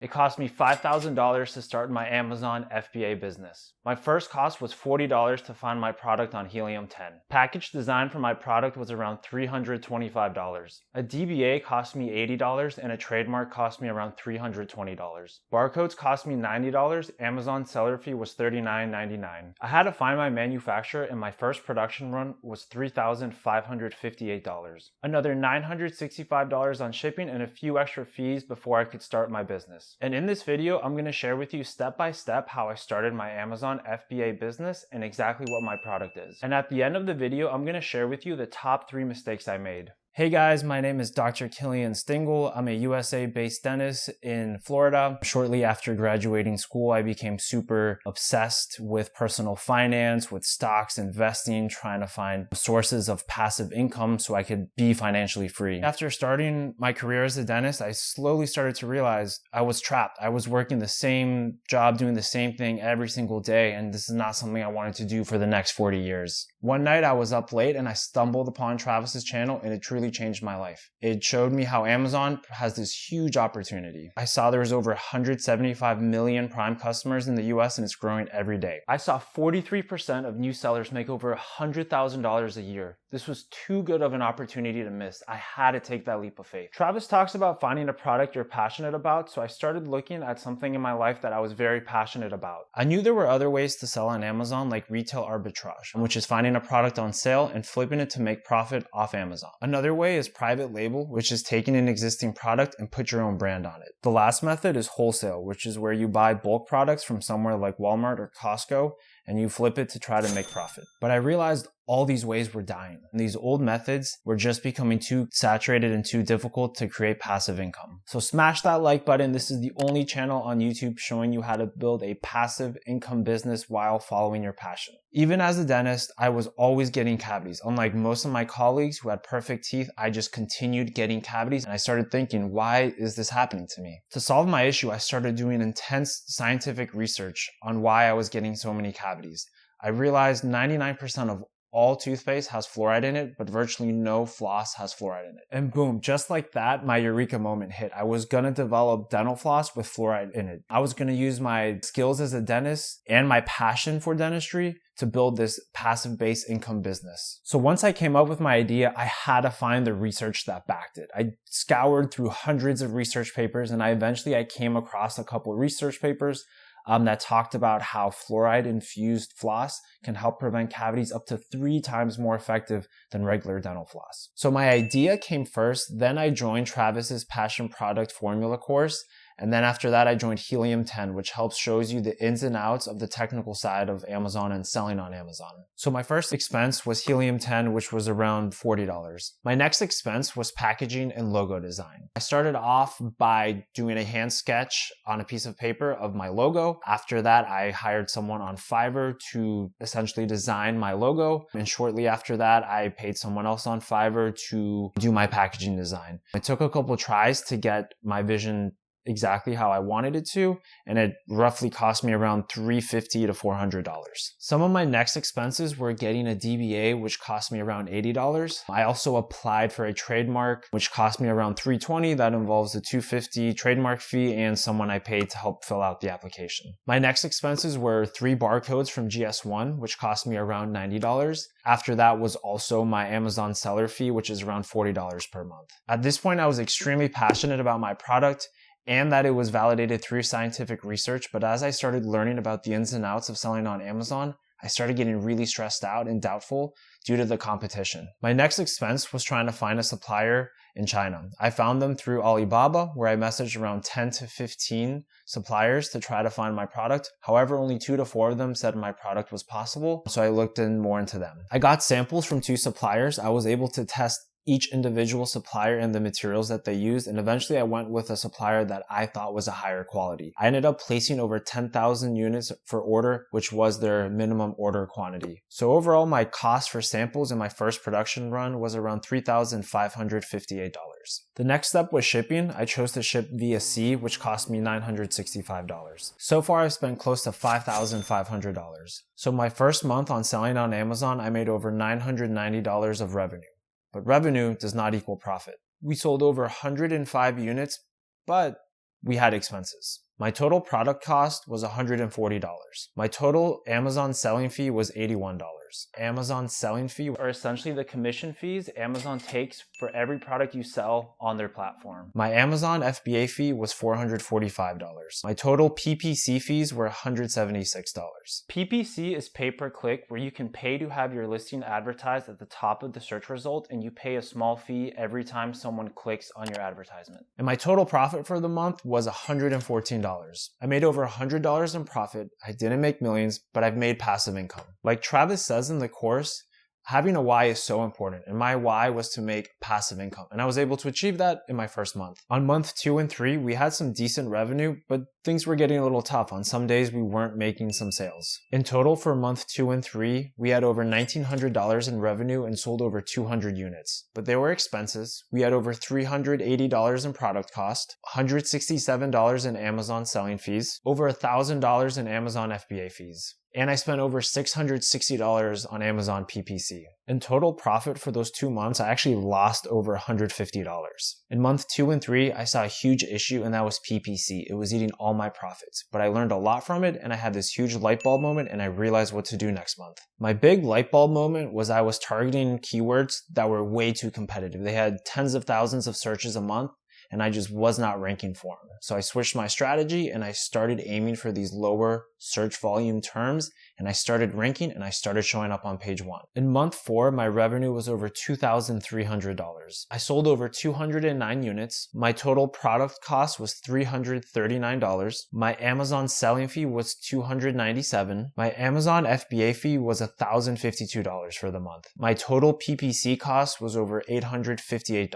It cost me $5,000 to start my Amazon FBA business. My first cost was $40 to find my product on Helium 10. Package design for my product was around $325. A DBA cost me $80 and a trademark cost me around $320. Barcodes cost me $90, Amazon seller fee was $39.99. I had to find my manufacturer and my first production run was $3,558. Another $965 on shipping and a few extra fees before I could start my business. And in this video, I'm going to share with you step by step how I started my Amazon FBA business and exactly what my product is. And at the end of the video, I'm going to share with you the top 3 mistakes I made. Hey guys, my name is Dr. Killian Stingle. I'm a USA-based dentist in Florida. Shortly after graduating school, I became super obsessed with personal finance, with stocks, investing, trying to find sources of passive income so I could be financially free. After starting my career as a dentist, I slowly started to realize I was trapped. I was working the same job, doing the same thing every single day, and this is not something I wanted to do for the next 40 years. One night I was up late and I stumbled upon Travis's channel and it truly changed my life. It showed me how Amazon has this huge opportunity. I saw there was over 175 million Prime customers in the US and it's growing every day. I saw 43% of new sellers make over $100,000 a year. This was too good of an opportunity to miss. I had to take that leap of faith. Travis talks about finding a product you're passionate about, so I started looking at something in my life that I was very passionate about. I knew there were other ways to sell on Amazon like retail arbitrage, which is finding a product on sale and flipping it to make profit off Amazon. Another way is private label, which is taking an existing product and put your own brand on it. The last method is wholesale, which is where you buy bulk products from somewhere like Walmart or Costco and you flip it to try to make profit. But I realized all these ways were dying. And these old methods were just becoming too saturated and too difficult to create passive income. So smash that like button. This is the only channel on YouTube showing you how to build a passive income business while following your passion. Even as a dentist, I was always getting cavities. Unlike most of my colleagues who had perfect teeth, I just continued getting cavities and I started thinking, why is this happening to me? To solve my issue, I started doing intense scientific research on why I was getting so many cavities. I realized 99% of all toothpaste has fluoride in it, but virtually no floss has fluoride in it. And boom, just like that, my eureka moment hit. I was gonna develop dental floss with fluoride in it. I was gonna use my skills as a dentist and my passion for dentistry to build this passive-based income business. So once I came up with my idea, I had to find the research that backed it. I scoured through hundreds of research papers and I eventually came across a couple of research papers that talked about how fluoride-infused floss can help prevent cavities up to 3 times more effective than regular dental floss. So my idea came first, then I joined Travis's Passion Product Formula course, and then after that I joined Helium 10, which shows you the ins and outs of the technical side of Amazon and selling on Amazon. So my first expense was Helium 10, which was around $40. My next expense was packaging and logo design. I started off by doing a hand sketch on a piece of paper of my logo. After that, I hired someone on Fiverr to essentially design my logo. And shortly after that, I paid someone else on Fiverr to do my packaging design. It took a couple tries to get my vision exactly how I wanted it to, and it roughly cost me around $350 to $400. Some of my next expenses were getting a DBA, which cost me around $80. I also applied for a trademark, which cost me around $320. That involves a $250 trademark fee and someone I paid to help fill out the application. My next expenses were 3 barcodes from GS1, which cost me around $90. After that was also my Amazon seller fee, which is around $40 per month. At this point, I was extremely passionate about my product and that it was validated through scientific research, but as I started learning about the ins and outs of selling on Amazon, I started getting really stressed out and doubtful due to the competition. My next expense was trying to find a supplier in China. I found them through Alibaba, where I messaged around 10 to 15 suppliers to try to find my product. However, only 2 to 4 of them said my product was possible, so I looked more into them. I got samples from 2 suppliers. I was able to test each individual supplier and the materials that they used, and eventually I went with a supplier that I thought was a higher quality. I ended up placing over 10,000 units for order, which was their minimum order quantity. So overall, my cost for samples in my first production run was around $3,558. The next step was shipping. I chose to ship via sea, which cost me $965. So far, I've spent close to $5,500. So my first month on selling on Amazon, I made over $990 of revenue. But revenue does not equal profit. We sold over 105 units, but we had expenses. My total product cost was $140. My total Amazon selling fee was $81. Amazon selling fee are essentially the commission fees Amazon takes for every product you sell on their platform. My Amazon FBA fee was $445. My total PPC fees were $176. PPC is pay per click, where you can pay to have your listing advertised at the top of the search result, and you pay a small fee every time someone clicks on your advertisement. And my total profit for the month was $114. I made over $100 in profit. I didn't make millions, but I've made passive income. Like Travis says in the course, having a why is so important, and my why was to make passive income, and I was able to achieve that in my first month. On month 2 and 3, we had some decent revenue, but things were getting a little tough. On some days, we weren't making some sales. In total, for month 2 and 3, we had over $1,900 in revenue and sold over 200 units. But there were expenses. We had over $380 in product cost, $167 in Amazon selling fees, over $1,000 in Amazon FBA fees. And I spent over $660 on Amazon PPC. In total profit for those 2 months, I actually lost over $150. In month 2 and 3, I saw a huge issue, and that was PPC. It was eating all my profits, but I learned a lot from it, and I had this huge light bulb moment, and I realized what to do next month. My big light bulb moment was I was targeting keywords that were way too competitive. They had tens of thousands of searches a month, and I just was not ranking for them. So I switched my strategy, and I started aiming for these lower search volume terms, and I started ranking, and I started showing up on page 1. In month 4, my revenue was over $2,300. I sold over 209 units. My total product cost was $339. My Amazon selling fee was $297. My Amazon FBA fee was $1,052 for the month. My total PPC cost was over $858.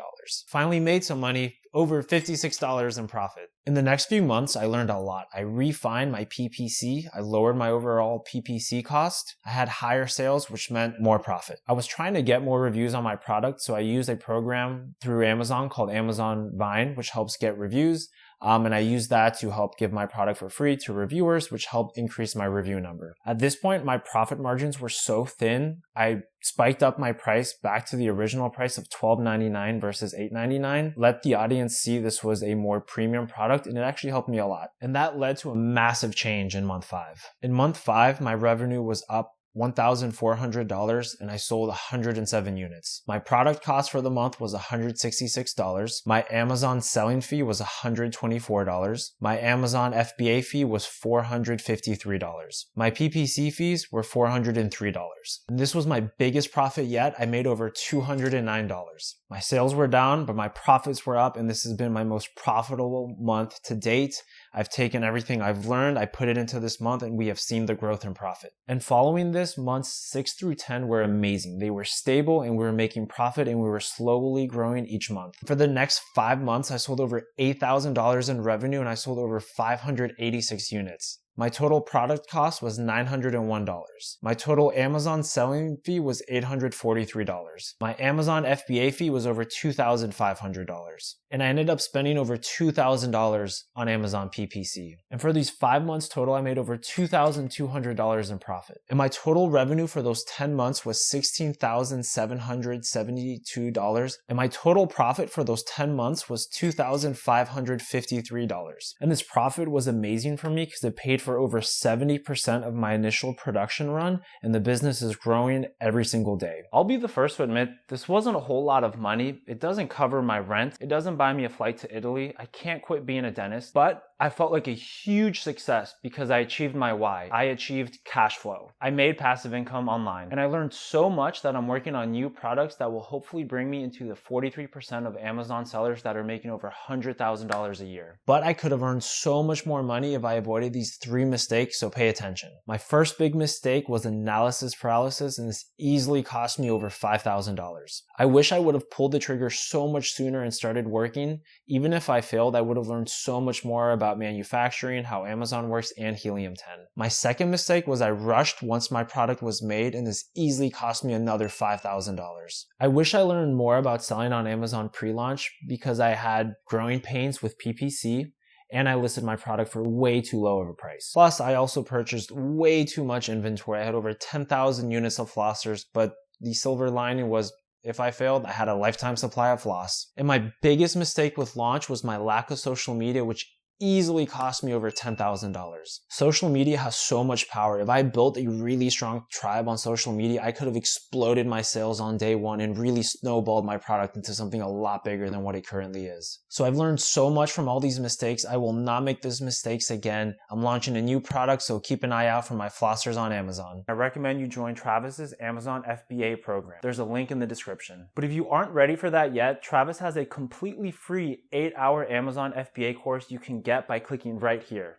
Finally made some money, over $56 in profit. In the next few months, I learned a lot. I refined my PPC. I lowered my overall PPC cost. I had higher sales, which meant more profit. I was trying to get more reviews on my product, so I used a program through Amazon called Amazon Vine, which helps get reviews. And I used that to help give my product for free to reviewers, which helped increase my review number. At this point, my profit margins were so thin, I spiked up my price back to the original price of $12.99 versus $8.99. Let the audience see this was a more premium product, and it actually helped me a lot. And that led to a massive change in month 5. In month 5, my revenue was up $1,400, and I sold 107 units. My product cost for the month was $166. My Amazon selling fee was $124. My Amazon FBA fee was $453. My PPC fees were $403. And this was my biggest profit yet. I made over $209. My sales were down, but my profits were up, and this has been my most profitable month to date. I've taken everything I've learned, I put it into this month, and we have seen the growth and profit. And following this, months 6 through 10 were amazing. They were stable, and we were making profit, and we were slowly growing each month. For the next 5 months, I sold over $8,000 in revenue, and I sold over 586 units. My total product cost was $901. My total Amazon selling fee was $843. My Amazon FBA fee was over $2,500. And I ended up spending over $2,000 on Amazon PPC. And for these 5 months total, I made over $2,200 in profit. And my total revenue for those 10 months was $16,772. And my total profit for those 10 months was $2,553. And this profit was amazing for me because it paid for over 70% of my initial production run, and the business is growing every single day. I'll be the first to admit, this wasn't a whole lot of money. It doesn't cover my rent. It doesn't buy me a flight to Italy. I can't quit being a dentist, but I felt like a huge success because I achieved my why. I achieved cash flow. I made passive income online, and I learned so much that I'm working on new products that will hopefully bring me into the 43% of Amazon sellers that are making over $100,000 a year. But I could have earned so much more money if I avoided these 3 mistakes, so pay attention. My first big mistake was analysis paralysis, and this easily cost me over $5,000. I wish I would have pulled the trigger so much sooner and started working. Even if I failed, I would have learned so much more about manufacturing, how Amazon works, and Helium-10. My second mistake was I rushed once my product was made, and this easily cost me another $5,000. I wish I learned more about selling on Amazon pre-launch because I had growing pains with PPC, and I listed my product for way too low of a price. Plus, I also purchased way too much inventory. I had over 10,000 units of flossers, but the silver lining was if I failed, I had a lifetime supply of floss. And my biggest mistake with launch was my lack of social media, which easily cost me over $10,000. Social media has so much power. If I built a really strong tribe on social media, I could have exploded my sales on day one and really snowballed my product into something a lot bigger than what it currently is. So I've learned so much from all these mistakes. I will not make those mistakes again. I'm launching a new product, so keep an eye out for my flossers on Amazon. I recommend you join Travis's Amazon FBA program. There's a link in the description. But if you aren't ready for that yet, Travis has a completely free 8-hour Amazon FBA course you can get by clicking right here.